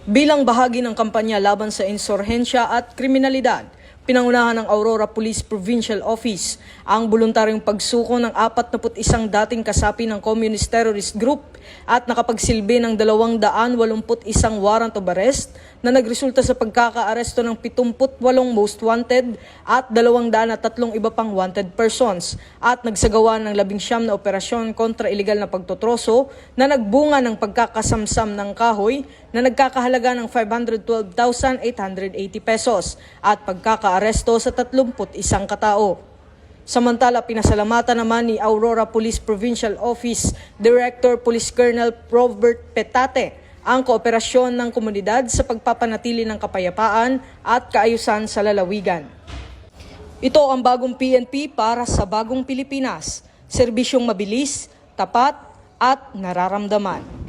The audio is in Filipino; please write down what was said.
Bilang bahagi ng kampanya laban sa insurhensya at kriminalidad, pinangunahan ng Aurora Police Provincial Office ang voluntaryong pagsuko ng 41 dating kasapi ng Communist Terrorist Group at nakapagsilbi ng 281 warrant of arrest na nagresulta sa pagkakaaresto ng 78 most wanted at 203 iba pang wanted persons at nagsagawa ng 19 na operasyon kontra iligal na pagtotroso na nagbunga ng pagkakasamsam ng kahoy na nagkakahalaga ng 512,880 pesos at pagkakaaresto sa 31 katao. Samantala, pinasalamatan naman ni Aurora Police Provincial Office Director Police Colonel Robert Petate ang kooperasyon ng komunidad sa pagpapanatili ng kapayapaan at kaayusan sa lalawigan. Ito ang bagong PNP para sa bagong Pilipinas, serbisyong mabilis, tapat at nararamdaman.